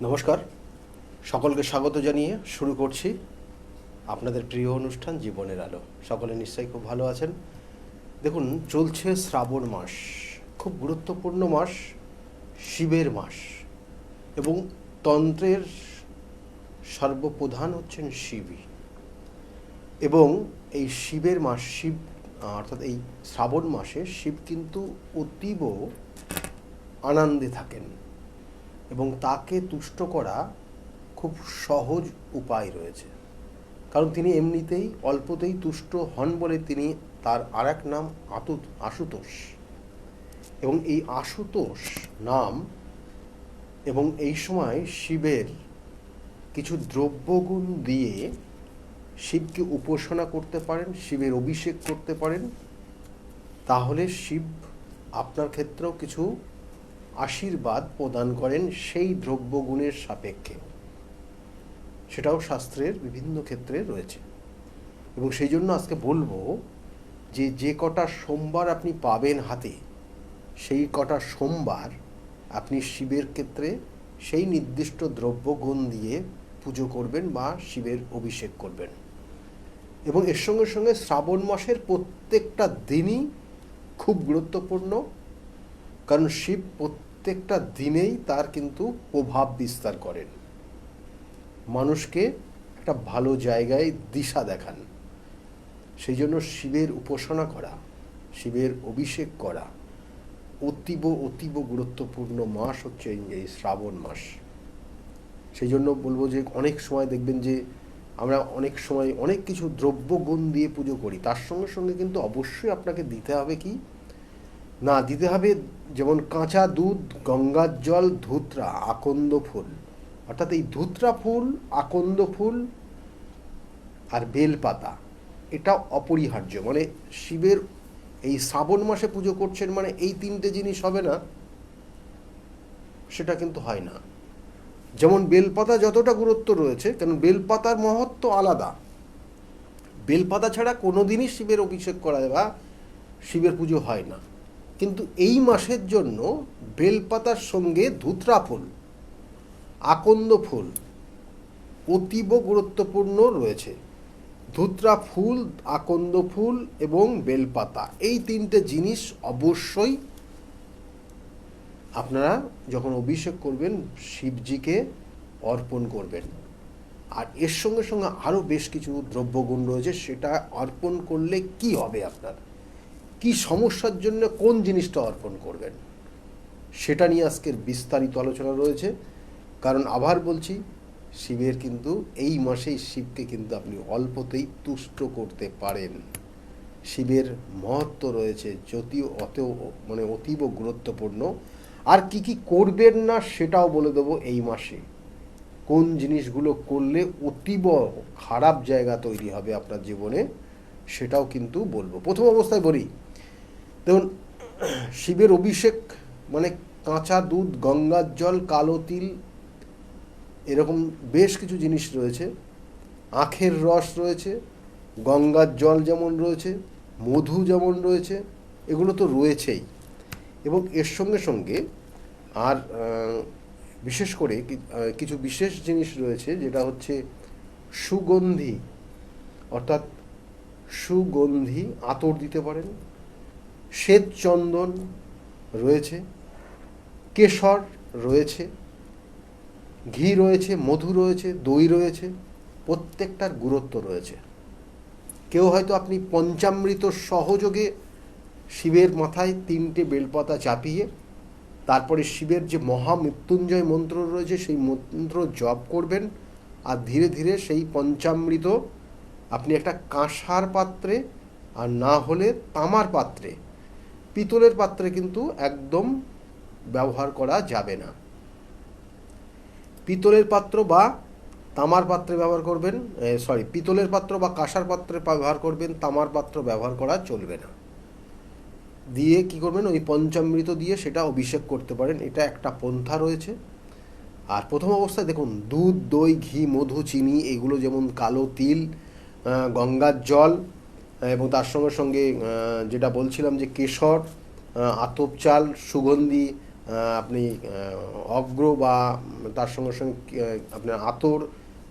নমস্কার, সকলকে স্বাগত জানিয়ে শুরু করছি আপনাদের প্রিয় অনুষ্ঠান জীবনের আলো। সকলে নিশ্চয়ই খুব ভালো আছেন। দেখুন, চলছে শ্রাবণ মাস, খুব গুরুত্বপূর্ণ মাস, শিবের মাস, এবং তন্ত্রের সর্বপ্রধান হচ্ছেন শিবই। এবং এই শিবের মাস, শিব অর্থাৎ এই শ্রাবণ মাসে শিব কিন্তু অতীব আনন্দে থাকেন, এবং তাকে তুষ্ট করা খুব সহজ উপায় রয়েছে। কারণ তিনি এমনিতেই অল্পতেই তুষ্ট হন বলে তিনি তার আর এক নাম আশুতোষ। এবং এই আশুতোষ নাম, এবং এই সময় শিবের কিছু দ্রব্যগুণ দিয়ে শিবকে উপাসনা করতে পারেন, শিবের অভিষেক করতে পারেন, তাহলে শিব আপনার ক্ষেত্রেও কিছু আশীর্বাদ প্রদান করেন সেই দ্রব্যগুণের সাপেক্ষে। সেটাও শাস্ত্রের বিভিন্ন ক্ষেত্রে রয়েছে। এবং সেই জন্য আজকে বলবো যে কটা সোমবার আপনি পাবেন হাতে, সেই কটা সোমবার আপনি শিবের ক্ষেত্রে সেই নির্দিষ্ট দ্রব্যগুণ দিয়ে পুজো করবেন বা শিবের অভিষেক করবেন। এবং এর সঙ্গে সঙ্গে শ্রাবণ মাসের প্রত্যেকটা দিনই খুব গুরুত্বপূর্ণ, কারণ শিব প্রত্যেকটা দিনেই তার কিন্তু প্রভাব বিস্তার করেন, মানুষকে একটা ভালো জায়গায় দিশা দেখান। সেই জন্য শিবের উপাসনা করা, শিবের অভিষেক করা অতীব গুরুত্বপূর্ণ মাস হচ্ছে এই শ্রাবণ মাস। সেই জন্য বলবো যে অনেক সময় দেখবেন যে আমরা অনেক সময় অনেক কিছু দ্রব্যগুণ দিয়ে পুজো করি, তার সঙ্গে সঙ্গে কিন্তু অবশ্যই আপনাকে দিতে হবে কি না, দিতে হবে যেমন কাঁচা দুধ, গঙ্গার জল, ধুতরা, আকন্দ ফুল। অর্থাৎ এই ধুতরা ফুল, আকন্দ ফুল আর বেলপাতা, এটা অপরিহার্য। মানে শিবের এই শ্রাবণ মাসে পুজো করছেন মানে এই তিনটে জিনিস হবে না, সেটা কিন্তু হয় না। যেমন বেলপাতা যতটা গুরুত্ব রয়েছে, কারণ বেলপাতার মহত্ব আলাদা, বেলপাতা ছাড়া কোনো দিনই শিবের অভিষেক করা বা শিবের পুজো হয় না। কিন্তু এই মাসের জন্য বেলপাতার সঙ্গে ধুতরা ফুল, আকন্দ ফুল অতীব গুরুত্বপূর্ণ রয়েছে। ধুতরা ফুল, আকন্দ ফুল এবং বেলপাতা, এই তিনটে জিনিস অবশ্যই আপনারা যখন অভিষেক করবেন শিবজিকে অর্পণ করবেন। আর এর সঙ্গে সঙ্গে আরও বেশ কিছু দ্রব্যগুণ রয়েছে, সেটা অর্পণ করলে কি হবে, আপনার কি সমস্যার জন্য কোন জিনিসটা অর্পণ করবেন, সেটা নিয়ে আজকের বিস্তারিত আলোচনা রয়েছে। কারণ আবার বলছি, শিবের কিন্তু এই মাসেই শিবকে কিন্তু আপনি অল্পতেই তুষ্ট করতে পারেন। শিবের মহত্ব রয়েছে যদিও অতীব গুরুত্বপূর্ণ। আর কি কি করবেন না সেটাও বলে দেবো এই মাসে, কোন জিনিসগুলো করলে অতীব খারাপ জায়গা তৈরি হবে আপনার জীবনে, সেটাও কিন্তু বলবো। প্রথম অবস্থায় বলি, দেখুন, শিবের অভিষেক মানে কাঁচা দুধ, গঙ্গার জল, কালো তিল, এরকম বেশ কিছু জিনিস রয়েছে। আখের রস রয়েছে, গঙ্গার জল যেমন রয়েছে, মধু যেমন রয়েছে, এগুলো তো রয়েছেই। এবং এর সঙ্গে সঙ্গে আর বিশেষ করে কিছু বিশেষ জিনিস রয়েছে, যেটা হচ্ছে সুগন্ধি, অর্থাৎ সুগন্ধি আতর দিতে পারেন, শ্বেত চন্দন রয়েছে, কেশর রয়েছে, ঘি রয়েছে, মধু রয়েছে, দই রয়েছে, প্রত্যেকটার গুরুত্ব রয়েছে। কেউ হয়তো আপনি পঞ্চামৃত সহযোগে শিবের মাথায় 3টে বেলপাতা চাপিয়ে তারপরে শিবের যে মহামৃত্যুঞ্জয় মন্ত্র রয়েছে সেই মন্ত্র জপ করবেন, আর ধীরে ধীরে সেই পঞ্চামৃত আপনি একটা কাঁসার পাত্রে, আর না হলে তামার পাত্রে, পিতলের পাত্রে কিন্তু একদম ব্যবহার করা যাবে না। পিতলের পাত্র বা তামার পাত্রে ব্যবহার করবেন, পিতলের পাত্র বা কাঁসার পাত্রে ব্যবহার করবেন, তামার পাত্র ব্যবহার করা চলবে না। দিয়ে কি করবেন, ওই পঞ্চামৃত দিয়ে সেটা অভিষেক করতে পারেন, এটা একটা পন্থা রয়েছে। আর প্রথম অবস্থায় দেখুন, দুধ, দই, ঘি, মধু, চিনি, এগুলো যেমন কালো তিল, গঙ্গার জল, এবং তার সঙ্গে সঙ্গে যেটা বলছিলাম যে কেশর, আতপ চাল, সুগন্ধি, আপনি অগ্র বা তার সঙ্গে সঙ্গে আপনার আতর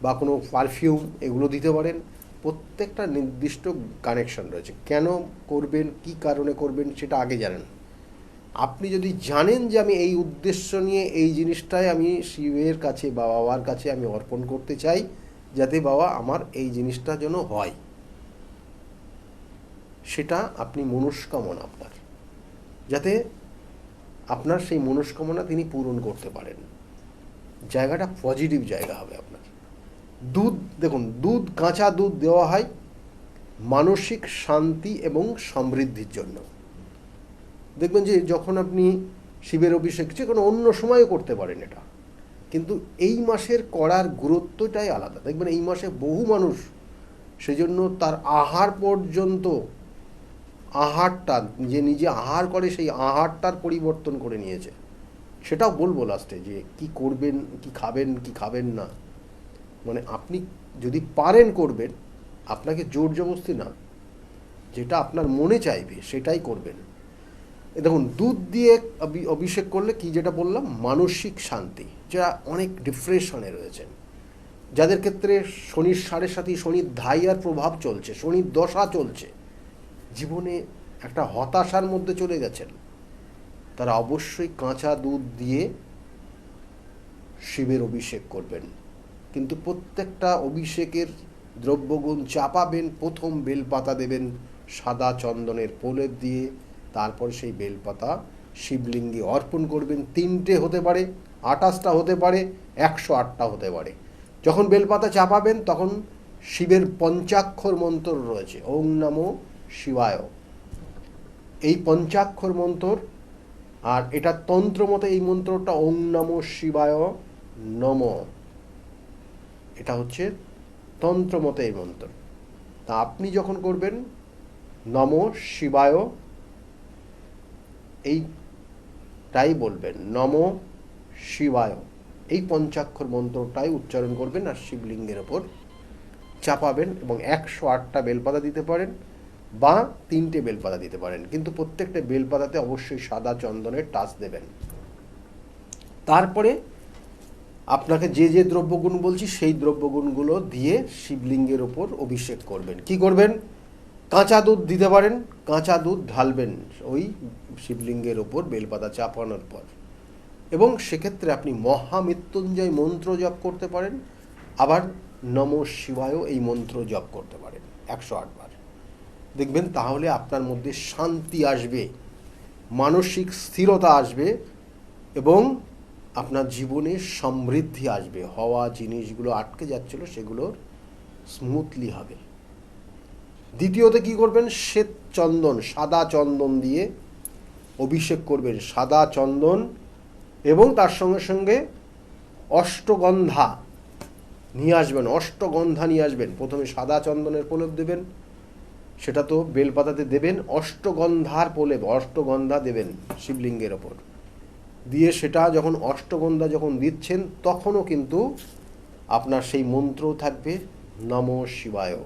বা কোনো পারফিউম এগুলো দিতে পারেন। প্রত্যেকটা নির্দিষ্ট কানেকশন রয়েছে। কেন করবেন, কি কারণে করবেন সেটা আগে জানেন। আপনি যদি জানেন যে আমি এই উদ্দেশ্য নিয়ে এই জিনিসটাই আমি শিবের কাছে বা বাবার কাছে আমি অর্পণ করতে চাই, যাতে বাবা আমার এই জিনিসটা যেন হয়, সেটা আপনি মনস্কামনা আপনার, যাতে আপনার সেই মনস্কামনা তিনি পূরণ করতে পারেন, জায়গাটা পজিটিভ জায়গা হবে আপনার। দুধ দেখুন, দুধ, কাঁচা দুধ দেওয়া হয় মানসিক শান্তি এবং সমৃদ্ধির জন্য। দেখবেন যে যখন আপনি শিবের অভিষেক যে কোনো অন্য সময়ও করতে পারেন এটা, কিন্তু এই মাসের করার গুরুত্বটাই আলাদা। দেখবেন এই মাসে বহু মানুষ সেজন্য তার আহার পর্যন্ত, আহারটা যে নিজে আহার করে সেই আহারটার পরিবর্তন করে নিয়েছে। সেটাও বলবো লাস্টে যে কি করবেন, কি খাবেন, কি খাবেন না। মানে আপনি যদি পারেন করবেন, আপনাকে জোর জবরদস্তি না, যেটা আপনার মনে চাইবে সেটাই করবেন। দেখুন, দুধ দিয়ে অভিষেক করলে কি, যেটা বললাম, মানসিক শান্তি, যারা অনেক ডিপ্রেশনে রয়েছেন, যাদের ক্ষেত্রে শনির 7.5 শনির ধাইয়ার প্রভাব চলছে, শনির দশা চলছে, জীবনে একটা হতাশার মধ্যে চলে গেছেন, তারা অবশ্যই কাঁচা দুধ দিয়ে শিবের অভিষেক করবেন। কিন্তু প্রত্যেকটা অভিষেকের দ্রব্যগুণ চাপাবেন, প্রথম বেলপাতা দেবেন সাদা চন্দনের প্রলেপ দিয়ে, তারপর সেই বেলপাতা শিবলিঙ্গে অর্পণ করবেন। 3টে হতে পারে, 28টা হতে পারে, 108টা হতে পারে। যখন বেলপাতা চাপাবেন তখন শিবের পঞ্চাক্ষর মন্ত্র রয়েছে, ওং নমো শিবায়, এই পঞ্চাক্ষর মন্ত্র, আর এটা তন্ত্র মতে এই মন্ত্রটা ওং নমো শিবায় নম, এটা হচ্ছে তন্ত্র মতে এই মন্ত্র। তা আপনি যখন করবেন নমো শিবায়, এইটাই বলবেন, নমো শিবায়, এই পঞ্চাক্ষর মন্ত্রটাই উচ্চারণ করবেন আর শিবলিঙ্গের ওপর চাপাবেন, এবং 108টা বেলপাতা দিতে পারেন বা 3টে বেলপাতা দিতে পারেন, কিন্তু প্রত্যেকটা বেলপাতাতে অবশ্যই সাদা চন্দনের টাচ দেবেন। তারপরে আপনাকে যে যে দ্রব্যগুণ বলছি সেই দ্রব্যগুণগুলো দিয়ে শিবলিঙ্গের ওপর অভিষেক করবেন। কি করবেন? কাঁচা দুধ দিতে পারেন, কাঁচা দুধ ঢালবেন ওই শিবলিঙ্গের ওপর বেলপাতা চাপানোর পর, এবং সেক্ষেত্রে আপনি মহামৃত্যুঞ্জয় মন্ত্র জপ করতে পারেন, আবার নমঃ শিবায় এই মন্ত্র জপ করতে পারেন 108 বার। দেখবেন তাহলে আপনার মধ্যে শান্তি আসবে, মানসিক স্থিরতা আসবে, এবং আপনার জীবনে সমৃদ্ধি আসবে। হওয়া জিনিসগুলো আটকে যাচ্ছিল সেগুলোর স্মুথলি হবে। দ্বিতীয়ত কি করবেন? শ্বেত চন্দন, সাদা চন্দন দিয়ে অভিষেক করবেন, সাদা চন্দন, এবং তার সঙ্গে সঙ্গে অষ্টগন্ধা নিয়ে আসবেন, অষ্টগন্ধা নিয়ে আসবেন। প্রথমে সাদা চন্দনের প্রলেপ দেবেন, সেটা তো বেলপাতাতে দেবেন, অষ্টগন্ধার প্রলেপ, অষ্টগন্ধা দেবেন শিবলিঙ্গের ওপর দিয়ে, সেটা যখন অষ্টগন্ধা যখন দিচ্ছেন তখনও কিন্তু আপনার সেই মন্ত্র থাকবে নমঃ শিবায়।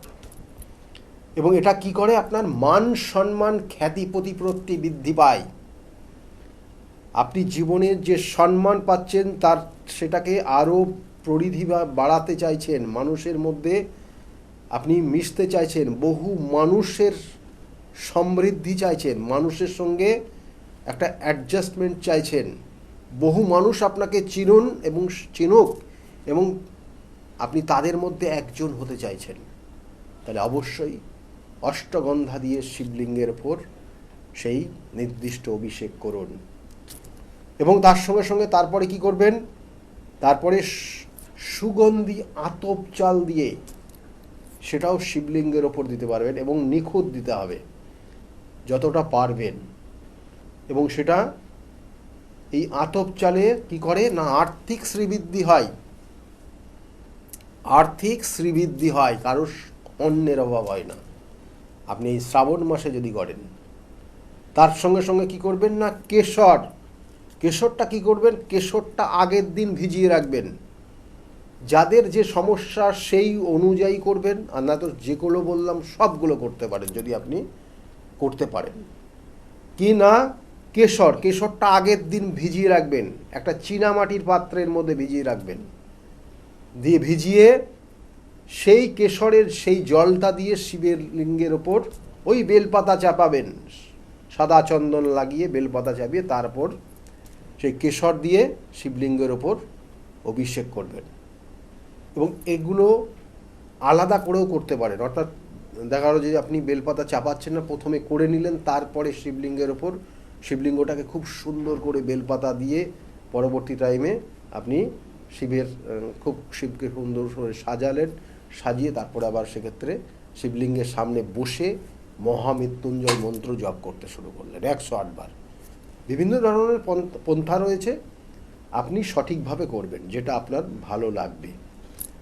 এবং এটা কি করে? আপনার মান সম্মান খ্যাতি প্রতিপত্তি বৃদ্ধি পায়। আপনি জীবনে যে সম্মান পাচ্ছেন তার সেটাকে আরও পরিধি বাড়াতে চাইছেন, মানুষের মধ্যে আপনি মিশতে চাইছেন, বহু মানুষের সমৃদ্ধি চাইছেন, মানুষের সঙ্গে একটা অ্যাডজাস্টমেন্ট চাইছেন, বহু মানুষ আপনাকে চিনুন এবং চিনুক, এবং আপনি তাদের মধ্যে একজন হতে চাইছেন, তাহলে অবশ্যই অষ্টগন্ধা দিয়ে শিবলিঙ্গের ওপর সেই নির্দিষ্ট অভিষেক করুন। এবং তার সঙ্গে সঙ্গে তারপরে কি করবেন? তারপরে সুগন্ধি আতপ চাল দিয়ে সেটাও শিবলিঙ্গের ওপর দিতে পারবেন, এবং নিখুঁত দিতে হবে যতটা পারবেন। এবং সেটা এই আতপ চালে কি করে না, আর্থিক শ্রীবৃদ্ধি হয়, আর্থিক শ্রীবৃদ্ধি হয়, কারোর অন্যের অভাব হয় না। আপনি এই শ্রাবণ মাসে যদি করেন, তার সঙ্গে সঙ্গে কি করবেন না, কেশর, কেশরটা কি করবেন? কেশরটা আগের দিন ভিজিয়ে রাখবেন। যাদের যে সমস্যা সেই অনুযায়ী করবেন, আর না তো যেগুলো বললাম সবগুলো করতে পারেন যদি আপনি করতে পারেন। কি না, কেশরটা আগের দিন ভিজিয়ে রাখবেন, একটা চীনামাটির পাত্রের মধ্যে ভিজিয়ে রাখবেন, দিয়ে ভিজিয়ে সেই কেশরের সেই জলটা দিয়ে শিবের লিঙ্গের ওপর ওই বেলপাতা চাপাবেন, সাদা চন্দন লাগিয়ে বেলপাতা চাপিয়ে তারপর সেই কেশর দিয়ে শিবলিঙ্গের ওপর অভিষেক করবেন। এবং এগুলো আলাদা করেও করতে পারেন, অর্থাৎ দেখা গেলো যে আপনি বেলপাতা চাপাচ্ছেন না, প্রথমে করে নিলেন, তারপরে শিবলিঙ্গের ওপর শিবলিঙ্গটাকে খুব সুন্দর করে বেলপাতা দিয়ে পরবর্তী টাইমে আপনি শিবকে সুন্দর করে সাজালেন, সাজিয়ে তারপরে আবার সেক্ষেত্রে শিবলিঙ্গের সামনে বসে মহামৃত্যুঞ্জয় মন্ত্র জপ করতে শুরু করলেন 108 বার। বিভিন্ন ধরনের পন্থা রয়েছে, আপনি সঠিকভাবে করবেন যেটা আপনার ভালো লাগবে।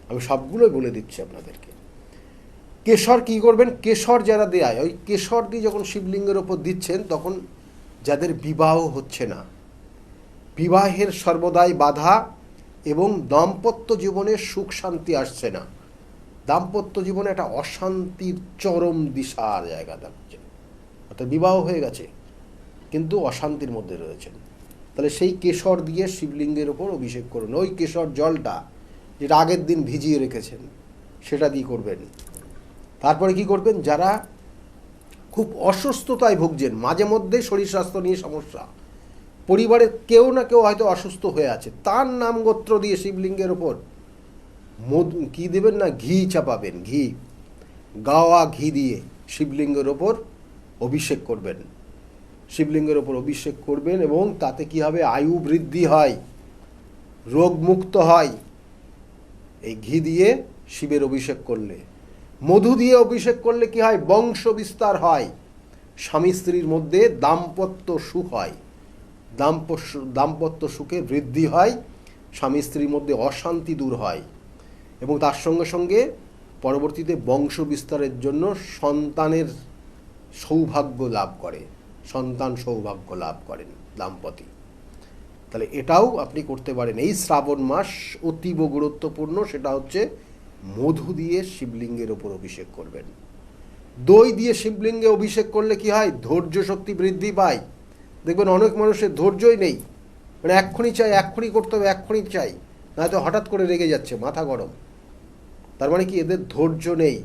আমি সবগুলোই বলে দিচ্ছি আপনাদেরকে। কেশর কি করবেন, কেশর যারা দেয়, ওই কেশর দিয়ে যখন শিবলিঙ্গের ওপর দিচ্ছেন, তখন যাদের বিবাহ হচ্ছে না, বিবাহের সর্বদাই বাধা এবং দাম্পত্য জীবনে সুখ শান্তি আসছে না, দাম্পত্য জীবনে একটা অশান্তির চরম দিশার জায়গা থাকছে, অর্থাৎ বিবাহ হয়ে গেছে কিন্তু অশান্তির মধ্যে রয়েছেন, তাহলে সেই কেশর দিয়ে শিবলিঙ্গের ওপর অভিষেক করুন। ওই কেশর জলটা যেটা আগের দিন ভিজিয়ে রেখেছেন সেটা দিয়ে করবেন। তারপরে কি করবেন, যারা খুব অসুস্থতায় ভুগছেন, মাঝে মধ্যেই শরীর স্বাস্থ্য নিয়ে সমস্যা, পরিবারের কেউ না কেউ হয়তো অসুস্থ হয়ে আছে, তার নাম গোত্র দিয়ে শিবলিঙ্গের ওপর কি দেবেন না, ঘি চাপাবেন, গাওয়া ঘি দিয়ে শিবলিঙ্গের ওপর অভিষেক করবেন, শিবলিঙ্গের ওপর অভিষেক করবেন। এবং তাতে কি হবে, আয়ু বৃদ্ধি হয়, রোগমুক্ত হয় এই ঘি দিয়ে শিবের অভিষেক করলে। মধু দিয়ে অভিষেক করলে কি হয়, বংশ বিস্তার হয়, স্বামী স্ত্রীর মধ্যে দাম্পত্য সুখ হয়, দাম্পত্য সুখে বৃদ্ধি হয়, স্বামী স্ত্রীর মধ্যে অশান্তি দূর হয়, এবং তার সঙ্গে সঙ্গে পরবর্তীতে বংশ বিস্তারের জন্য সন্তানের সৌভাগ্য লাভ করে, সন্তান সৌভাগ্য লাভ করেন দাম্পতি। তাহলে এটাও আপনি করতে পারেন। এই শ্রাবণ মাস অতীব গুরুত্বপূর্ণ, সেটা হচ্ছে মধু দিয়ে শিবলিঙ্গের ওপর অভিষেক করবেন। দই দিয়ে শিবলিঙ্গে অভিষেক করলে কি হয়, ধৈর্য শক্তি বৃদ্ধি পায়। দেখবেন অনেক মানুষের ধৈর্যই নেই, মানে এক্ষুনি চাই, এক্ষুনি করতে হবে, এক্ষুনি চাই, নয়তো হঠাৎ করে রেগে যাচ্ছে, মাথা গরম। তার মানে কি, এদের ধৈর্য নেই।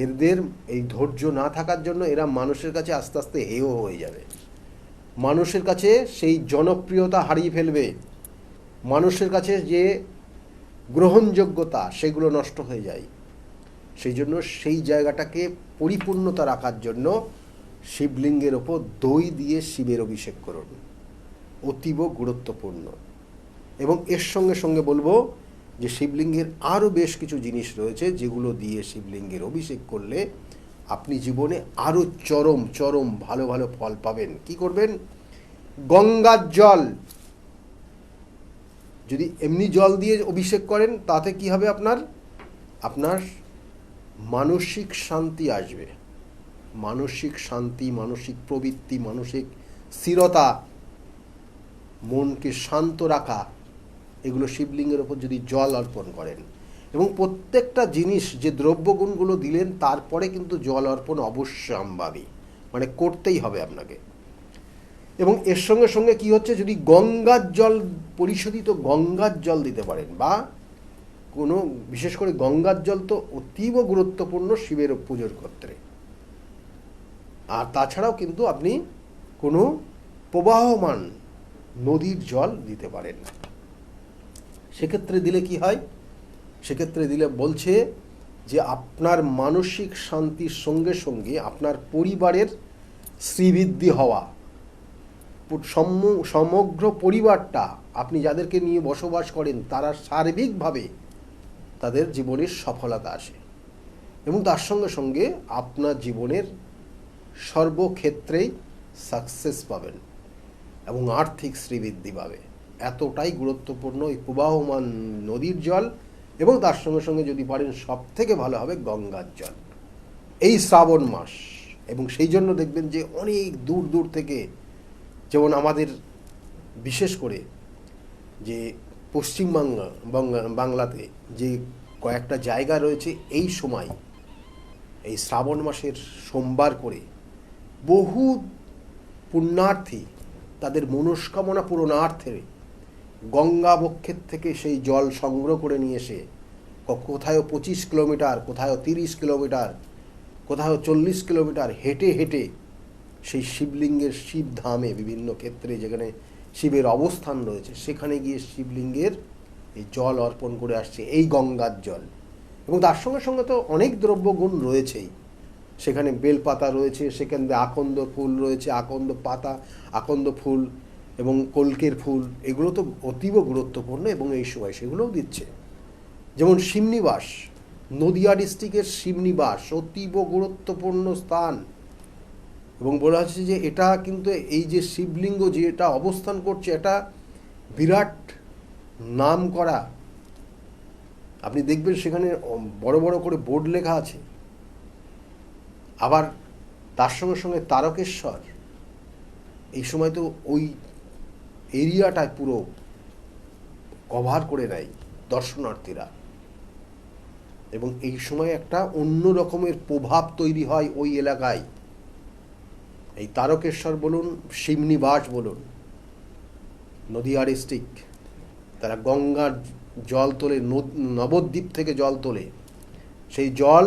এদের এই ধৈর্য না থাকার জন্য এরা মানুষের কাছে আস্তে আস্তে হেয় হয়ে যাবে, মানুষের কাছে সেই জনপ্রিয়তা হারিয়ে ফেলবে, মানুষের কাছে যে গ্রহণযোগ্যতা সেগুলো নষ্ট হয়ে যায়। সেই জন্য সেই জায়গাটাকে পরিপূর্ণতা রাখার জন্য শিবলিঙ্গের ওপর দই দিয়ে শিবের অভিষেক করুন, অতীব গুরুত্বপূর্ণ। এবং এর সঙ্গে সঙ্গে বলবো যে শিবলিঙ্গের আরও বেশ কিছু জিনিস রয়েছে যেগুলো দিয়ে শিবলিঙ্গের অভিষেক করলে আপনি জীবনে আরও চরম চরম ভালো ভালো ফল পাবেন। কি করবেন, গঙ্গার জল, যদি এমনি জল দিয়ে অভিষেক করেন তাতে কি হবে, আপনার মানসিক শান্তি আসবে, মানসিক শান্তি, মানসিক প্রবৃত্তি, মানসিক স্থিরতা, মনকে শান্ত রাখা, এগুলো শিবলিঙ্গের ওপর যদি জল অর্পণ করেন, এবং প্রত্যেকটা জিনিস যে দ্রব্যগুণগুলো দিলেন তারপরে কিন্তু জল অর্পণ অবশ্যম্ভাবী, মানে করতেই হবে আপনাকে। এবং এর সঙ্গে সঙ্গে কি হচ্ছে, যদি গঙ্গার জল, পরিশোধিত গঙ্গার জল দিতে পারেন, বা কোনো বিশেষ করে গঙ্গার জল তো অতীব গুরুত্বপূর্ণ শিবের পুজোর ক্ষেত্রে। আর তাছাড়াও কিন্তু আপনি কোনো প্রবাহমান নদীর জল দিতে পারেন। সেক্ষেত্রে দিলে কি হয়, সেক্ষেত্রে দিলে বলছে যে আপনার মানসিক শান্তির সঙ্গে সঙ্গে আপনার পরিবারের শ্রীবৃদ্ধি হওয়া, সমগ্র পরিবারটা, আপনি যাদেরকে নিয়ে বসবাস করেন তারা সার্বিকভাবে তাদের জীবনের সফলতা আসে, এবং তার সঙ্গে সঙ্গে আপনার জীবনের সর্বক্ষেত্রেই সাকসেস পাবেন এবং আর্থিক শ্রীবৃদ্ধি পাবে। এতটাই গুরুত্বপূর্ণ এই প্রবাহমান নদীর জল, এবং তার সঙ্গে সঙ্গে যদি পারেন সব থেকে ভালো হবে গঙ্গার জল এই শ্রাবণ মাস। এবং সেই জন্য দেখবেন যে অনেক দূর দূর থেকে, যেমন আমাদের বিশেষ করে যে বাংলাতে যে কয়েকটা জায়গা রয়েছে, এই সময় এই শ্রাবণ মাসের সোমবার করে বহু পুণ্যার্থী তাদের মনস্কামনা পূরণার্থে গঙ্গা বক্ষের থেকে সেই জল সংগ্রহ করে নিয়ে এসে কোথাও 25 কিলোমিটার, কোথাও 30 কিলোমিটার, কোথাও 40 কিলোমিটার হেঁটে হেঁটে সেই শিবলিঙ্গের শিবধামে বিভিন্ন ক্ষেত্রে যেখানে শিবের অবস্থান রয়েছে সেখানে গিয়ে শিবলিঙ্গের এই জল অর্পণ করে আসছে, এই গঙ্গার জল। এবং তার সঙ্গে সঙ্গে তো অনেক দ্রব্যগুণ রয়েছেই, সেখানে বেলপাতা রয়েছে, সেখানে আকন্দ ফুল রয়েছে, আকন্দ পাতা, আকন্দ ফুল এবং কল্কের ফুল, এগুলো তো অতীব গুরুত্বপূর্ণ এবং এই সময় সেগুলোও দিচ্ছে। যেমন শিবনিবাস, নদিয়া ডিস্ট্রিক্টের শিবনিবাস অতীব গুরুত্বপূর্ণ স্থান, এবং বলা হচ্ছে যে এটা কিন্তু এই যে শিবলিঙ্গ যে এটা অবস্থান করছে এটা বিরাট নাম করা। আপনি দেখবেন সেখানে বড় বড় করে বোর্ড লেখা আছে। আবার তার সঙ্গে সঙ্গে তারকেশ্বর, এই সময় তো ওই এরিয়াটায় পুরো কভার করে নেয় দর্শনার্থীরা, এবং এই সময় একটা অন্য রকমের প্রভাব তৈরি হয় ওই এলাকায়। এই তারকেশ্বর বলুন, শিবনিবাস বলুন, নদিয়া ডিস্ট্রিক্ট, তারা গঙ্গার জল তোলে, নবদ্বীপ থেকে জল তোলে, সেই জল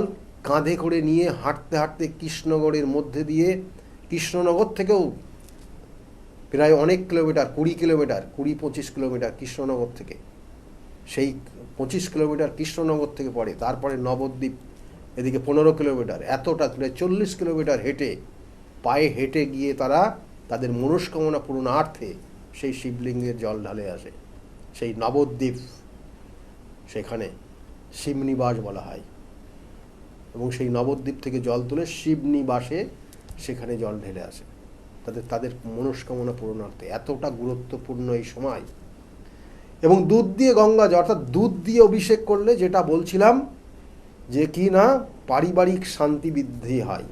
কাঁধে করে নিয়ে হাঁটতে হাঁটতে কৃষ্ণনগরের মধ্যে দিয়ে, কৃষ্ণনগর থেকেও প্রায় অনেক কিলোমিটার, 20 কিলোমিটার, 20-25 কিলোমিটার কৃষ্ণনগর থেকে, সেই 25 কিলোমিটার কৃষ্ণনগর থেকে পড়ে, তারপরে নবদ্বীপ এদিকে 15 কিলোমিটার, এতটা প্রায় 40 কিলোমিটার হেঁটে, পায়ে হেঁটে গিয়ে তারা তাদের মনস্কামনা পূরণার্থে সেই শিবলিঙ্গের জল ঢালে আসে। সেই নবদ্বীপ, সেখানে শিবনিবাস বলা হয়, এবং সেই নবদ্বীপ থেকে জল তুলে শিবনিবাসে সেখানে জল ঢেলে আসে তাদের মনস্কামনা পূরণার্থে। এতটা গুরুত্বপূর্ণ এই সময়। এবং দুধ দিয়ে গঙ্গা জল, অর্থাৎ দুধ দিয়ে অভিষেক করলে যেটা বলছিলাম যে কি না পারিবারিক শান্তি বৃদ্ধি হয়।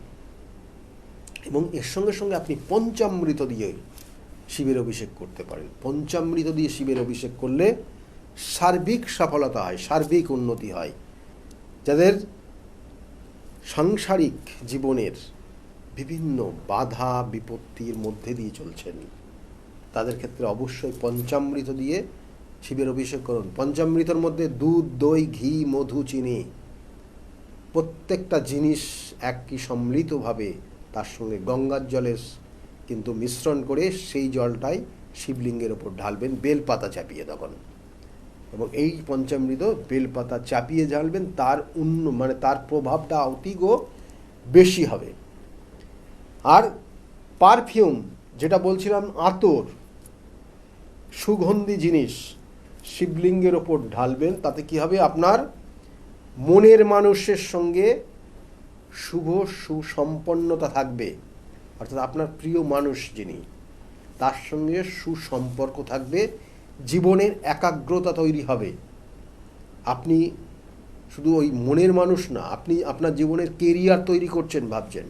এবং এর সঙ্গে সঙ্গে আপনি পঞ্চামৃত দিয়ে শিবের অভিষেক করতে পারেন। পঞ্চামৃত দিয়ে শিবের অভিষেক করলে সার্বিক সফলতা হয়, সার্বিক উন্নতি হয়। যাদের সাংসারিক জীবনের বিভিন্ন বাধা বিপত্তির মধ্যে দিয়ে চলছেন তাদের ক্ষেত্রে অবশ্যই পঞ্চামৃত দিয়ে শিবের অভিষেক করুন। পঞ্চামৃতের মধ্যে দুধ, দই, ঘি, মধু, চিনি প্রত্যেকটা জিনিস একই সম্মিলিতভাবে তার সঙ্গে গঙ্গার জলের কিন্তু মিশ্রণ করে সেই জলটাই শিবলিঙ্গের ওপর ঢালবেন, বেলপাতা চাপিয়ে তখন। এবং এই পঞ্চামৃত বেলপাতা চাপিয়ে ঢালবেন, তার তার প্রভাবটা অতিগ বেশি হবে। আর পারফিউম, যেটা বলছিলাম, আতর, সুগন্ধি জিনিস শিবলিঙ্গের ওপর ঢালবেন, তাতে কি হবে, আপনার মনের মানুষের সঙ্গে শুভ সুসম্পন্নতা থাকবে। অর্থাৎ আপনার প্রিয় মানুষ যিনি, তার সঙ্গে সুসম্পর্ক থাকবে, জীবনের একাগ্রতা তৈরি হবে। আপনি শুধু ওই মনের মানুষ না, আপনি আপনার জীবনের কেরিয়ার তৈরি করছেন ভাবছেন,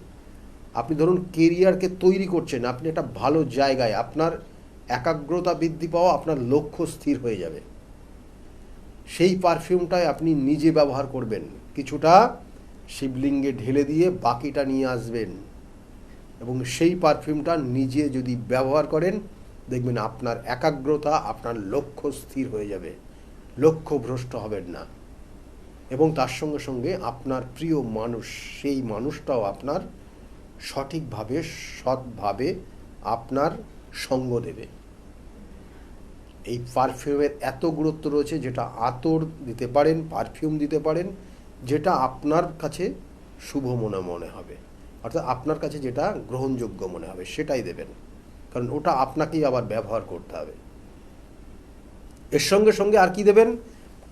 আপনি ধরুন কেরিয়ারকে তৈরি করছেন, আপনি একটা ভালো জায়গায়, আপনার একাগ্রতা বৃদ্ধি পাওয়া, আপনার লক্ষ্য স্থির হয়ে যাবে। সেই পারফিউমটাই আপনি নিজে ব্যবহার করবেন, কিছুটা শিবলিঙ্গে ঢেলে দিয়ে বাকিটা নিয়ে আসবেন, এবং সেই পারফিউমটা নিজে যদি ব্যবহার করেন দেখবেন আপনার একাগ্রতা, আপনার লক্ষ্য স্থির হয়ে যাবে, লক্ষ্য ভ্রষ্ট হবেন না। এবং তার সঙ্গে সঙ্গে আপনার প্রিয় মানুষ, সেই মানুষটাও আপনার সঠিকভাবে সৎভাবে আপনার সঙ্গ দেবে। এই পারফিউমের এত গুরুত্ব রয়েছে, যেটা আতর দিতে পারেন, পারফিউম দিতে পারেন, যেটা আপনার কাছে শুভ মনে হবে, অর্থাৎ আপনার কাছে যেটা গ্রহণযোগ্য মনে হবে সেটাই দেবেন, কারণ ওটা আপনাকেই আবার ব্যবহার করতে হবে। এর সঙ্গে সঙ্গে আর কি দেবেন,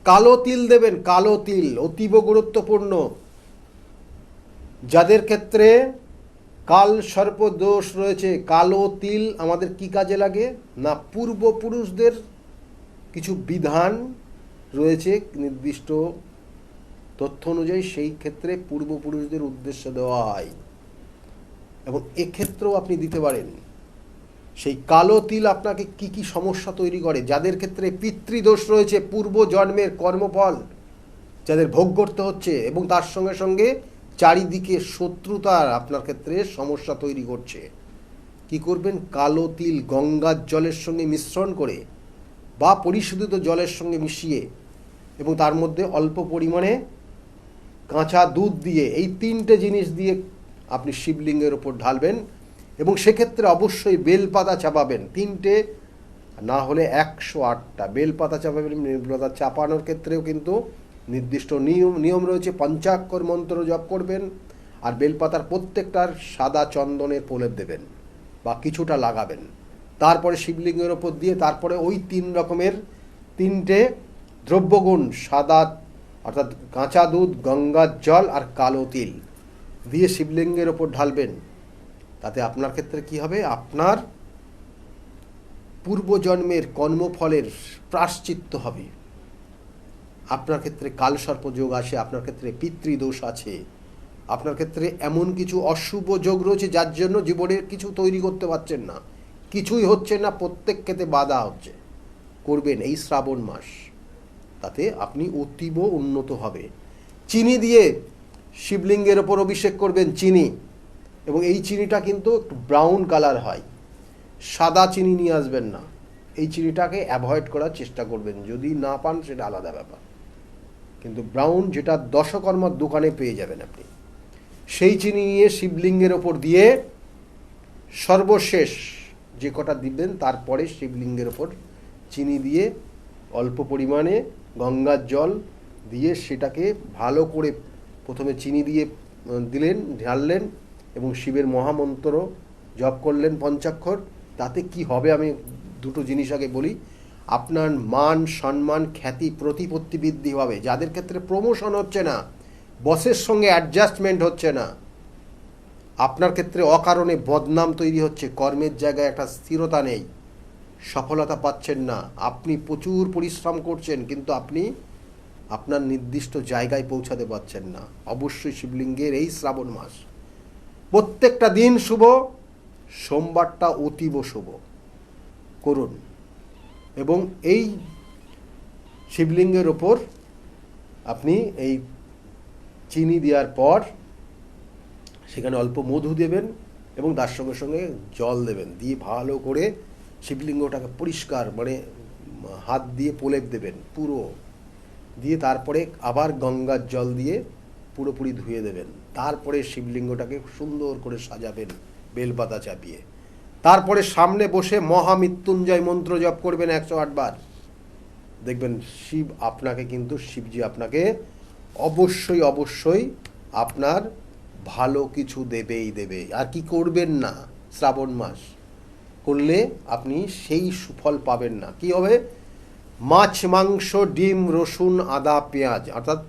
কালো তিল দেবেন। কালো তিল অতীব গুরুত্বপূর্ণ। যাদের ক্ষেত্রে কাল সর্প দোষ রয়েছে, কালো তিল আমাদের কি কাজে লাগে না, পূর্বপুরুষদের কিছু বিধান রয়েছে নির্দিষ্ট তথ্য অনুযায়ী, সেই ক্ষেত্রে পূর্বপুরুষদের উদ্দেশ্যে দেওয়া হয়, এবং এক্ষেত্রেও আপনি দিতে পারেন। সেই কালো তিল আপনাকে কি কি সমস্যা তৈরি করে, যাদের ক্ষেত্রে পিতৃদোষ রয়েছে, পূর্ব জন্মের কর্মফল যাদের ভোগ করতে হচ্ছে, এবং তার সঙ্গে সঙ্গে চারিদিকে শত্রুতার আপনার ক্ষেত্রে সমস্যা তৈরি করছে, কি করবেন, কালো তিল গঙ্গার জলের সঙ্গে মিশ্রণ করে বা পরিশোধিত জলের সঙ্গে মিশিয়ে এবং তার মধ্যে অল্প পরিমাণে কাঁচা দুধ দিয়ে, এই 3টে জিনিস দিয়ে আপনি শিবলিঙ্গের ওপর ঢালবেন। এবং সেক্ষেত্রে অবশ্যই বেলপাতা চাপাবেন, 3টে না হলে 108টা বেলপাতা চাপাবেন। বেলপাতা চাপানোর ক্ষেত্রেও কিন্তু নির্দিষ্ট নিয়ম রয়েছে। পঞ্চাক্ষর মন্ত্র জপ করবেন, আর বেলপাতার প্রত্যেকটার সাদা চন্দনের প্রলেপ দেবেন বা কিছুটা লাগাবেন। তারপরে শিবলিঙ্গের ওপর দিয়ে তারপরে ওই 3 রকমের 3টে দ্রব্যগুণ, সাদা অর্থাৎ কাঁচা দুধ, গঙ্গার জল আর কালো তিল দিয়ে শিবলিঙ্গের ওপর ঢালবেন। তাতে আপনার ক্ষেত্রে কি হবে, আপনার পূর্বজন্মের কর্মফলের প্রায়শ্চিত্ত হবে। আপনার ক্ষেত্রে কালসর্পযোগ আছে, আপনার ক্ষেত্রে পিতৃদোষ আছে, আপনার ক্ষেত্রে এমন কিছু অশুভ যোগ রয়েছে যার জন্য জীবনের কিছু তৈরি করতে পারছেন না, কিছুই হচ্ছে না, প্রত্যেক ক্ষেত্রে বাধা হচ্ছে। করবেন এই শ্রাবণ মাস, তাতে আপনি অতীব উন্নত হবে। চিনি দিয়ে শিবলিঙ্গের ওপর অভিষেক করবেন, চিনি, এবং এই চিনিটা কিন্তু একটু ব্রাউন কালার হয়, সাদা চিনি নিয়ে আসবেন না। এই চিনিটাকে অ্যাভয়েড করার চেষ্টা করবেন, যদি না পান সেটা আলাদা ব্যাপার, কিন্তু ব্রাউন যেটা দশকর্মার দোকানে পেয়ে যাবেন আপনি, সেই চিনি নিয়ে শিবলিঙ্গের ওপর দিয়ে সর্বশেষ যে কটা দিবেন তারপরে শিবলিঙ্গের ওপর চিনি দিয়ে অল্প পরিমাণে গঙ্গার জল দিয়ে সেটাকে ভালো করে প্রথমে চিনি দিয়ে দিলেন, ঢাললেন এবং শিবের মহামন্ত্র জপ করলেন পঞ্চাক্ষর। তাতে কি হবে আমি দুটো জিনিস আগে বলি। আপনার মান সম্মান খ্যাতি প্রতিপত্তি বৃদ্ধি হবে। যাদের ক্ষেত্রে প্রমোশন হচ্ছে না, বসের সঙ্গে অ্যাডজাস্টমেন্ট হচ্ছে না, আপনার ক্ষেত্রে অকারণে বদনাম তৈরি হচ্ছে, কর্মের জায়গায় একটা স্থিরতা নেই, সফলতা পাচ্ছেন না, আপনি প্রচুর পরিশ্রম করছেন কিন্তু আপনি আপনার নির্দিষ্ট জায়গায় পৌঁছাতে পারছেন না, অবশ্যই শিবলিঙ্গের এই শ্রাবণ মাস প্রত্যেকটা দিন শুভ, সোমবারটা অতীব শুভ করুন। এবং এই শিবলিঙ্গের ওপর আপনি এই চিনি দেওয়ার পর সেখানে অল্প মধু দেবেন এবং তার সঙ্গে সঙ্গে জল দেবেন, দিয়ে ভালো করে শিবলিঙ্গটাকে পরিষ্কার মানে হাত দিয়ে প্রলেপ দেবেন পুরো, দিয়ে তারপরে আবার গঙ্গার জল দিয়ে পুরোপুরি ধুয়ে দেবেন। তারপরে শিবলিঙ্গটাকে সুন্দর করে সাজাবেন বেলপাতা চাপিয়ে। তারপরে সামনে বসে মহামৃত্যুঞ্জয় মন্ত্র জপ করবেন 108 বার। দেখবেন শিব আপনাকে কিন্তু শিবজি আপনাকে অবশ্যই অবশ্যই আপনার ভালো কিছু দেবেই দেবে। আর কি করবেন না, শ্রাবণ মাস করলে আপনি সেই সুফল পাবেন না। কি হবে, মাছ মাংস ডিম রসুন আদা পেঁয়াজ, অর্থাৎ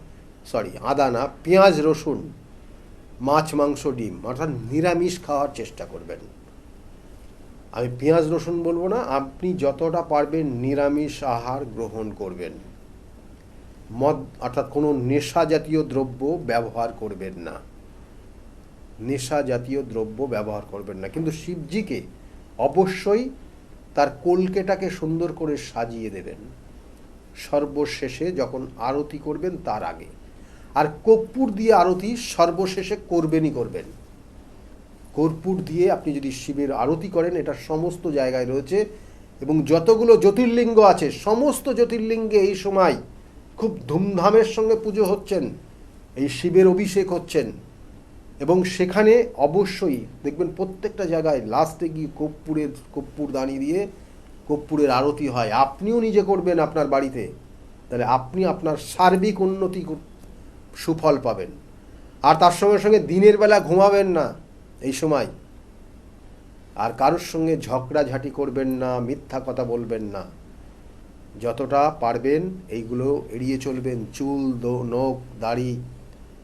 আদা না, পেঁয়াজ রসুন, মাছ মাংস ডিম অর্থাৎ নিরামিষ খাওয়ার চেষ্টা করবেন। আমি পেঁয়াজ রসুন বলবো না, আপনি যতটা পারবেন নিরামিষ আহার গ্রহণ করবেন। মদ অর্থাৎ কোনো নেশা জাতীয় দ্রব্য ব্যবহার করবেন না, নেশা জাতীয় দ্রব্য ব্যবহার করবেন না। কিন্তু শিবজিকে অবশ্যই তার কলকেটাকে সুন্দর করে সাজিয়ে দেবেন সর্বশেষে যখন আরতি করবেন তার আগে। আর কর্পূর দিয়ে আরতি সর্বশেষে করবেনই করবেন। কর্পূর দিয়ে আপনি যদি শিবের আরতি করেন, এটা সমস্ত জায়গায় রয়েছে এবং যতগুলো জ্যোতির্লিঙ্গ আছে সমস্ত জ্যোতির্লিঙ্গে এই সময় খুব ধুমধামের সঙ্গে পুজো হচ্ছেন, এই শিবের অভিষেক হচ্ছেন এবং সেখানে অবশ্যই দেখবেন প্রত্যেকটা জায়গায় লাস্টে গিয়ে কর্পূর দানি দিয়ে কর্পূরের আরতি হয়। আপনিও নিজে করবেন আপনার বাড়িতে, তাহলে আপনি আপনার সার্বিক উন্নতি সুফল পাবেন। আর তার সঙ্গে সঙ্গে দিনের বেলা ঘুমাবেন না এই সময়, আর কারোর সঙ্গে ঝগড়াঝাটি করবেন না, মিথ্যা কথা বলবেন না, যতটা পারবেন এইগুলো এড়িয়ে চলবেন। চুল নখ দাড়ি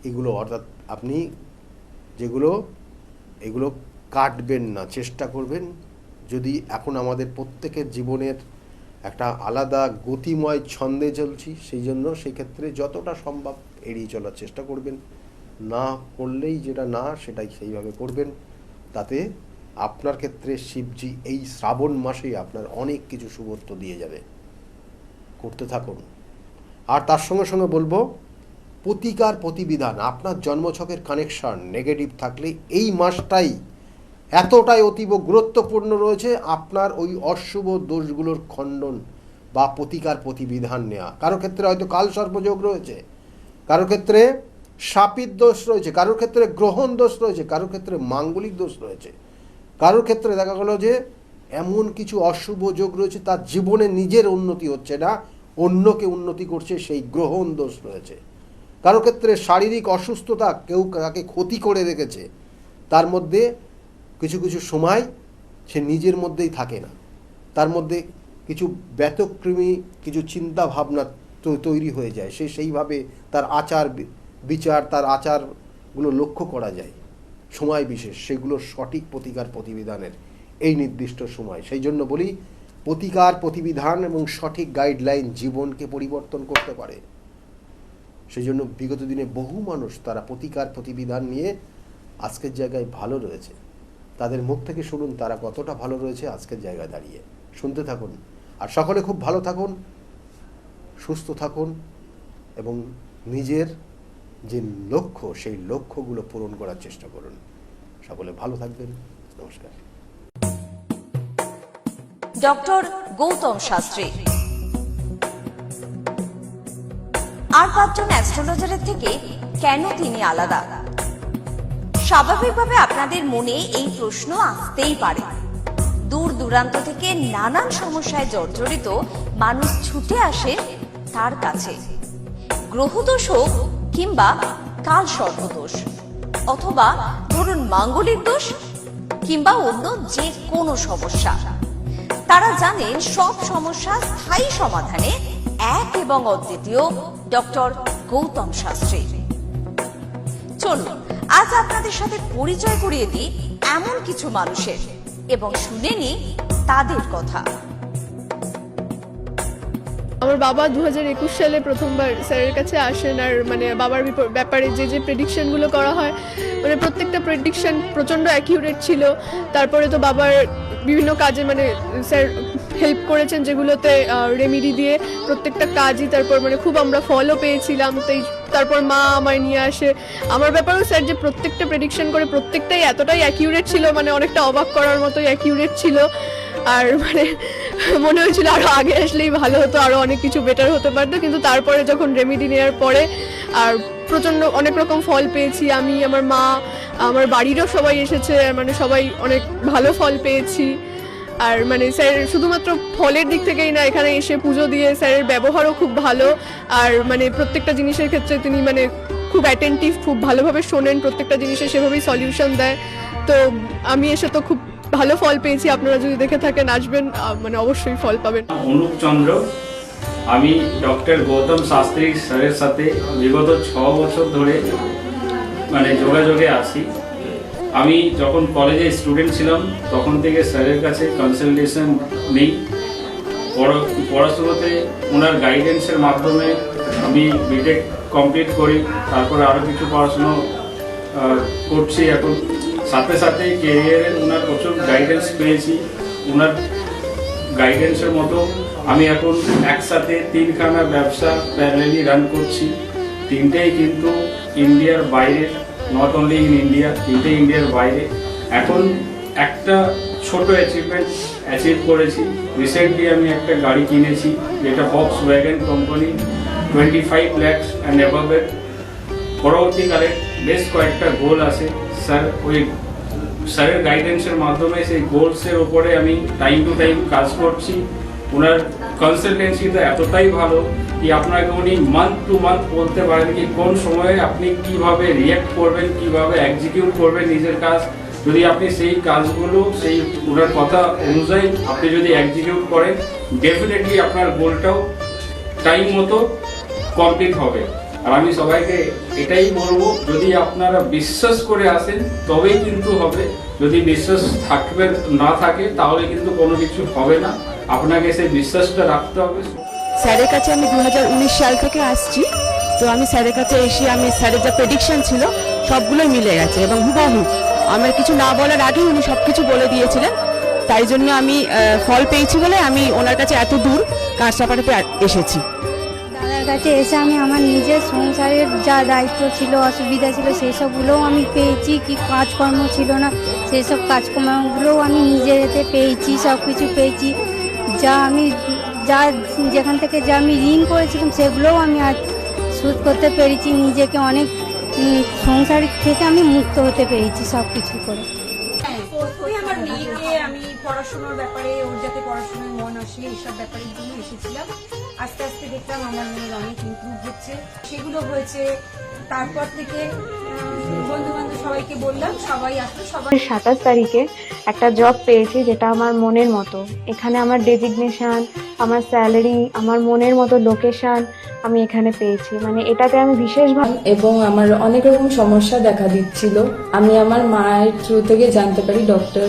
এগুলো অর্থাৎ আপনি এগুলো কাটবেন না, চেষ্টা করবেন। যদি এখন আমাদের প্রত্যেকের জীবনের একটা আলাদা গতিময় ছন্দে চলছি, সেই জন্য সেই ক্ষেত্রে যতটা সম্ভব এড়িয়ে চলার চেষ্টা করবেন। না করলেই যেটা না সেটাই সেইভাবে করবেন। তাতে আপনার ক্ষেত্রে শিবজি এই শ্রাবণ মাসেই আপনার অনেক কিছু শুভত্ব দিয়ে যাবে, করতে থাকুন। আর তার সঙ্গে সঙ্গে বলবো প্রতিকার প্রতিবিধান, আপনার জন্মছকের কানেকশন নেগেটিভ থাকলে এই মাসটাই এতটাই অতীব গুরুত্বপূর্ণ রয়েছে আপনার ওই অশুভ দোষগুলোর খণ্ডন বা প্রতিকার প্রতিবিধান নেওয়া। কারো ক্ষেত্রে হয়তো কাল সর্পযোগ রয়েছে, কারো ক্ষেত্রে শাপিত দোষ রয়েছে, কারোর ক্ষেত্রে গ্রহণ দোষ রয়েছে, কারোর ক্ষেত্রে মাঙ্গলিক দোষ রয়েছে, কারোর ক্ষেত্রে দেখা গেল যে এমন কিছু অশুভ যোগ রয়েছে তার জীবনে নিজের উন্নতি হচ্ছে না, অন্যকে উন্নতি করছে, সেই গ্রহণ দোষ রয়েছে। কারো ক্ষেত্রে শারীরিক অসুস্থতা, কেউ তাকে ক্ষতি করে রেখেছে, তার মধ্যে কিছু কিছু সময় সে নিজের মধ্যেই থাকে না, তার মধ্যে কিছু ব্যতক্রমী কিছু চিন্তা ভাবনা তৈরি হয়ে যায়, সে সেইভাবে তার আচার বিচার, তার আচারগুলো লক্ষ্য করা যায় সময় বিশেষ, সেগুলোর সঠিক প্রতিকার প্রতিবিধানের এই নির্দিষ্ট সময়। সেই জন্য বলি প্রতিকার প্রতিবিধান এবং সঠিক গাইডলাইন জীবনকে পরিবর্তন করতে পারে। সেই জন্য বিগত দিনে বহু মানুষ তারা প্রতিকার প্রতিবিধান নিয়ে আজকের জায়গায় ভালো রয়েছে। তাদের মুখ থেকে শুনুন তারা কতটা ভালো রয়েছে আজকের জায়গায় দাঁড়িয়ে। শুনতে থাকুন, আর সকলে খুব ভালো থাকুন, সুস্থ থাকুন এবং নিজের যে লক্ষ্য সেই লক্ষ্যগুলো পূরণ করার চেষ্টা করুন। সকলে ভালো থাকবেন। নমস্কার। ডক্টর গৌতম শাস্ত্রী আর পাঁচজন অ্যাস্ট্রোলজারের থেকে কেন তিনি আলাদা? স্বাভাবিকভাবে আপনাদের মনে এই প্রশ্ন আসতেই পারে। দূর দূরান্ত থেকে নানান সমস্যায় জর্জরিত মানুষ ছুটে আসে তার কাছে। গ্রহদোষ হোক কিংবা কাল সর্পদোষ, অথবা ধরুন মাঙ্গলিক দোষ কিংবা অন্য যে কোনো সমস্যা, তারা জানেন সব সমস্যা স্থায়ী সমাধানে এক এবং অদ্বিতীয় ডক্টর গৌতম শাস্ত্রী। চলুন আজ আপনাদের সাথে পরিচয় করিয়ে দিই এমন কিছু মানুষের এবং শুনে নিই তাদের কথা। আমার বাবা 2021 সালে প্রথমবার স্যারের কাছে আসেন, আর মানে বাবার ব্যাপারে যে যে প্রেডিকশনগুলো করা হয়, মানে প্রত্যেকটা প্রেডিকশন প্রচণ্ড অ্যাকিউরেট ছিল। তারপরে তো বাবার বিভিন্ন কাজে মানে স্যার হেল্প করেছেন, যেগুলোতে রেমিডি দিয়ে প্রত্যেকটা কাজই তারপর মানে খুব আমরা ফলও পেয়েছিলাম। তারপর মা আমায় নিয়ে আসে। আমার ব্যাপারেও স্যার যে প্রত্যেকটা প্রেডিকশন করে প্রত্যেকটাই এতটাই অ্যাকিউরেট ছিল, মানে অনেকটা অবাক করার মতোই অ্যাকিউরেট ছিল। আর মানে মনে হয়েছিল আরও আগে আসলেই ভালো হতো, আরও অনেক কিছু বেটার হতে পারতো। কিন্তু তারপরে যখন রেমিডি নেওয়ার পরে আর প্রচণ্ড অনেক রকম ফল পেয়েছি আমি, আমার মা, আমার বাড়িরও সবাই এসেছে, মানে সবাই অনেক ভালো ফল পেয়েছি। আর মানে স্যার শুধুমাত্র ফলের দিক থেকেই না, এখানে এসে পুজো দিয়ে স্যারের ব্যবহারও খুব ভালো। আর মানে প্রত্যেকটা জিনিসের ক্ষেত্রে তিনি মানে খুব অ্যাটেন্টিভ, খুব ভালোভাবে শোনেন, প্রত্যেকটা জিনিসের সেভাবেই সলিউশন দেয়। তো আমি এসে তো খুব ভালো ফল পেয়েছি। আপনারা যদি দেখে থাকেন আসবেন, মানে অবশ্যই ফল পাবেন। অনুপ চন্দ্র, আমি ডক্টর গৌতম শাস্ত্রী স্যারের সাথে বিগত 6 বছর ধরে মানে যোগাযোগে আছি। আমি যখন কলেজে স্টুডেন্ট ছিলাম তখন থেকে স্যারের কাছে কনসালটেশন নেই। পড়াশোনাতে ওনার গাইডেন্সের মাধ্যমে আমি বিটেক কমপ্লিট করি, তারপরে আরও কিছু পড়াশুনো করছি এখন। সাথে সাথে কেরিয়ারে ওনার প্রচুর গাইডেন্স পেয়েছি। ওনার গাইডেন্সের মতো আমি এখন একসাথে 3খানা ব্যবসা প্যারালালি রান করছি। 3টেই কিন্তু ইন্ডিয়ার বাইরে, নট অনলি ইন ইন্ডিয়া, 3টেই ইন্ডিয়ার বাইরে। এখন একটা ছোট অ্যাচিভ করেছি। রিসেন্টলি আমি একটা গাড়ি কিনেছি, যেটা Volkswagen কোম্পানি, 25 lakhs অ্যান্ড অ্যাবাভের। পরবর্তীকালে বেশ কয়েকটা গোল আছে। স্যারের গাইডেন্সের মাধ্যমে সেই গোলসের ওপরে আমি টাইম টু টাইম কাজ করছি। ওনার কনসালটেন্সিটা এতটাই ভালো কি আপনাকে উনি মান্থ টু মান্থ বলতে পারেন কি কোন সময়ে আপনি কিভাবে রিঅ্যাক্ট করবেন, কিভাবে এক্সিকিউট করবেন নিজের কাজ। যদি আপনি সেই কাজগুলো সেই ওনার কথা অনুযায়ী আপনি যদি এক্সিকিউট করেন, ডেফিনেটলি আপনার গোলটাও টাইম মতো কমপ্লিট হবে। আর আমি সবাইকে এটাই বলবো, যদি আপনারা বিশ্বাস করে আসেন তবেই কিন্তু হবে। যদি বিশ্বাস না থাকে তাহলে কিন্তু কোনো কিছু হবে না। আপনাকে সেই বিশ্বাসটা রাখতে হবে। স্যারের কাছে আমি 2019 সাল থেকে আসছি। তো আমি স্যারের কাছে এসে আমি স্যারের যা প্রেডিকশন ছিল সবগুলোই মিলে গেছে এবং হুবহু আমার কিছু না বলার আগেই উনি সব কিছু বলে দিয়েছিলেন। তাই জন্য আমি ফল পেয়েছি বলে আমি ওনার কাছে এত দূর কাঁচরাপাড়াতে এসেছি। দাদার কাছে এসে আমি আমার নিজের সংসারের যা দায়িত্ব ছিল, অসুবিধা ছিল, সেই সবগুলোও আমি পেয়েছি। কি কাজকর্ম ছিল না সেসব কাজকর্মগুলোও আমি নিজের এতে পেয়েছি, সব কিছু পেয়েছি। যেখান থেকে যা আমি ঋণ করেছিলাম সেগুলোও আমি আজ শোধ করতে পেরেছি। নিজেকে অনেক সংসার থেকে আমি মুক্ত হতে পেরেছি সব কিছু করে। ওই আমার মেয়েকে আমি পড়াশোনার ব্যাপারে, ওর যাতে পড়াশোনায় মন আসে এইসব ব্যাপারের জন্য এসেছিলাম। আস্তে আস্তে দেখলাম আমার মেয়ের অনেক ইমপ্রুভ হচ্ছে, সেগুলো হয়েছে। তারপর থেকে বন্ধু বান্ধব সবাইকে বললাম, সবাই আসলো। সবাই 27 তারিখে একটা জব পেয়েছি যেটা আমার মনের মতো। এখানে আমার ডেজিগনেশন, আমার স্যালারি, আমার মনের মতো লোকেশন আমি এখানে পেয়েছি, মানে এটাতে আমি বিশেষভাবে। এবং আমার অনেক রকম সমস্যা দেখা দিচ্ছিল। আমি আমার মায়ের থ্রু থেকে জানতে পারি ডক্টর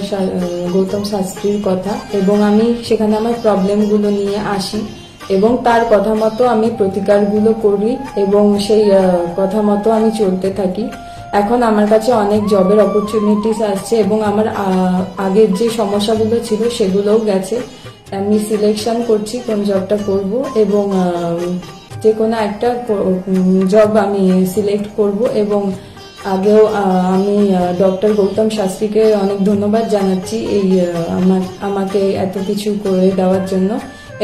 গৌতম শাস্ত্রীর কথা, এবং আমি সেখানে আমার প্রবলেমগুলো নিয়ে আসি এবং তার কথা মতো আমি প্রতিকারগুলো করি এবং সেই কথা মতো আমি চলতে থাকি। এখন আমার কাছে অনেক জবের অপরচুনিটিস আসছে এবং আমার আগের যে সমস্যাগুলো ছিল সেগুলোও গেছে। আমি সিলেকশন করছি কোন জবটা করব এবং যে কোনো একটা জব আমি সিলেক্ট করব। এবং আগেও আমি ডক্টর গৌতম শাস্ত্রীকে অনেক ধন্যবাদ জানাচ্ছি এই আমাকে এত কিছু করে দেওয়ার জন্য।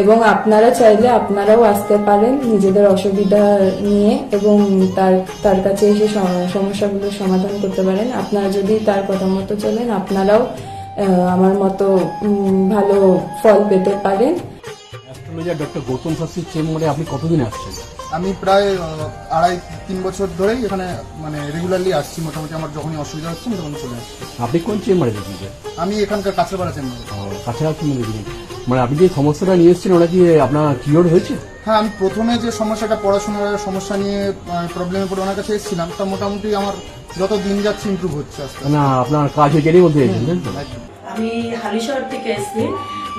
এবং আপনারা চাইলে আপনারাও আসতে পারেন নিজেদের অসুবিধা নিয়ে এবং তার কাছে এসে সমস্যাগুলো সমাধান করতে পারেন। আপনারা যদি তার কথা মতো চলেন, আপনারাও আমার মতো ভালো ফল পেতে পারেন। অ্যাস্ট্রোলজার ডক্টর গৌতম শাস্ত্রীর চেম্বারে আপনি কতদিন আসছেন? আমি প্রায় 2.5-3 বছর ধরেই এখানে মানে রেগুলারলি আসছি। মোটামুটি আমার যখনই অসুবিধা হচ্ছে আমি তখন চলে আসছি। আপনি কোন চেম্বারে দেখিয়েছেন? আমি এখানকার কাছাপাড়া চেম্বারে। কাছাড়া চেম্বারে দেখিয়েছেন, মানে আপনি যে সমস্যাটা নিয়ে এসেছেন ওটা কি আপনার কিওর হয়েছে? হ্যাঁ, আমি প্রথমে যে সমস্যাটা, পড়াশোনার সমস্যা নিয়ে প্রবলেমে পড়ে ওনার কাছে এসেছিলাম, তা মোটামুটি আমার যত দিন যাচ্ছে ইমপ্রুভ হচ্ছে আস্তে আস্তে। না, আপনার কাজ হয়ে মধ্যে এসেছেন, তাই তো? আমি হালিশহর থেকে এসেছি।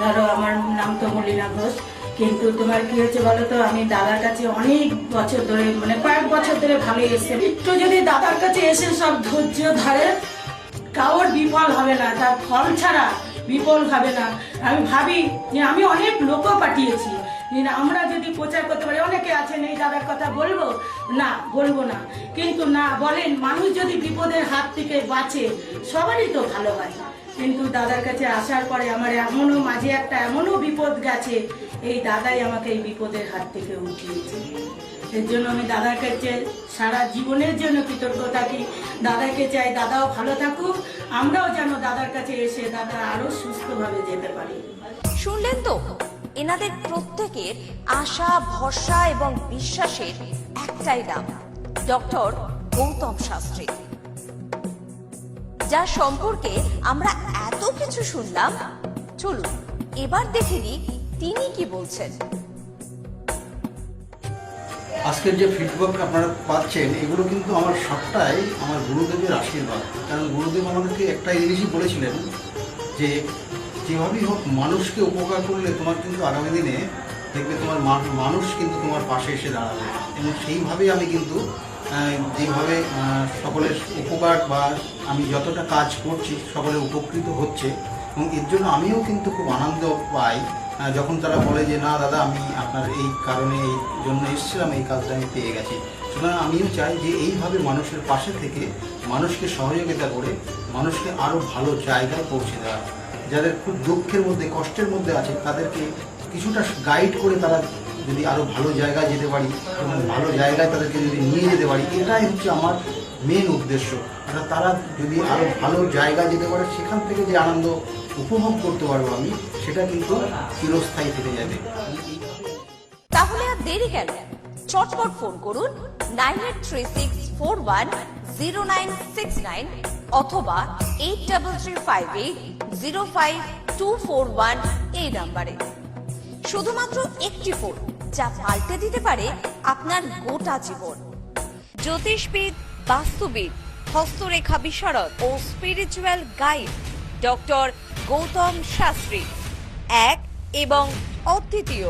ধরো আমার নাম তো মলিনা ঘোষ, কিন্তু তোমার কি হয়েছে বলো তো, আমি দাদার কাছে অনেক বছর ধরে, মানে কয়েক বছর ধরে ভালো এসে, একটু যদি দাদার কাছে এসে সব ধৈর্য ধরে, কারোর বিফল হবে না, তার ফল ছাড়া বিফল হবে না। আমি ভাবি যে আমি অনেক লোকও পাঠিয়েছি, আমরা যদি প্রচার করতে পারি, অনেকে আছেন এই দাদার কথা বলবো না, বলবো না, কিন্তু না বলেন, মানুষ যদি বিপদের হাত থেকে বাঁচে সবারই তো ভালো হয়। কিন্তু দাদার কাছে আসার পরে আমার এমনও মাঝে একটা এমনও বিপদ গেছে, এই দাদাই আমাকে এই বিপদের হাত থেকে উঠিয়েছে। এর জন্য আমি দাদার কাছে সারা জীবনের জন্য কৃতজ্ঞ থাকি। দাদাকে চাই দাদাও ভালো থাকুক, আমরাও যেন দাদার কাছে এসে দাদা আরো সুস্থভাবে যেতে পারি। শুনলেন তো, এনাদের প্রত্যেকের আশা, ভরসা এবং বিশ্বাসের একটাই নাম, ডক্টর গৌতম শাস্ত্রী, যার সম্পর্কে আমরা এত কিছু শুনলাম। চলুন এবার দেখে নিই তিনি কি বলছেন। আজকের যে ফিডব্যাক আপনারা পাচ্ছেন, এগুলো কিন্তু আমার সবটাই আমার গুরুদেবের আশীর্বাদ। কারণ গুরুদেব আমাদেরকে একটা জিনিসই বলেছিলেন যে যেভাবেই হোক মানুষকে উপকার করলে তোমার কিন্তু আগামী দিনে দেখবে তোমার মানুষ কিন্তু তোমার পাশে এসে দাঁড়াবে। এবং সেইভাবেই আমি কিন্তু যেভাবে সকলের উপকার বা আমি যতটা কাজ করছি সকলে উপকৃত হচ্ছে, এবং এর জন্য আমিও কিন্তু খুব আনন্দ পাই যখন তারা বলে যে না দাদা, আমি আপনার এই কারণে এই জন্য এসেছিলাম, এই কাজটা আমি পেয়ে গেছি। সুতরাং আমিও চাই যে এইভাবে মানুষের পাশে থেকে মানুষকে সহযোগিতা করে মানুষকে আরও ভালো জায়গায় পৌঁছে দেওয়া। যাদের খুব দুঃখের মধ্যে, কষ্টের মধ্যে আছে, তাদেরকে কিছুটা গাইড করে তারা যদি আরও ভালো জায়গায় যেতে পারি এবং ভালো জায়গায় তাদেরকে যদি নিয়ে যেতে পারি, এটাই হচ্ছে আমার মেন উদ্দেশ্য। অর্থাৎ তারা যদি আরও ভালো জায়গায় যেতে পারে, সেখান থেকে যে আনন্দ উপভোগ করতে পারবো আমি, সেটা কিন্তু চিরস্থায়ী থেকে যাবে। তাহলে আর দেরি কেন, চটপট ফোন করুন 9836410969 অথবা 8335805241 এই নাম্বারে। শুধুমাত্র একটি ফোন, যা পাল্টে দিতে পারে আপনার গোটা জীবন। জ্যোতিষবিদ, বাস্তুবিদ, হস্তরেখা বিশারদ ও spiritual guide doctor Gautam Shastri, এক এবং অদ্বিতীয়।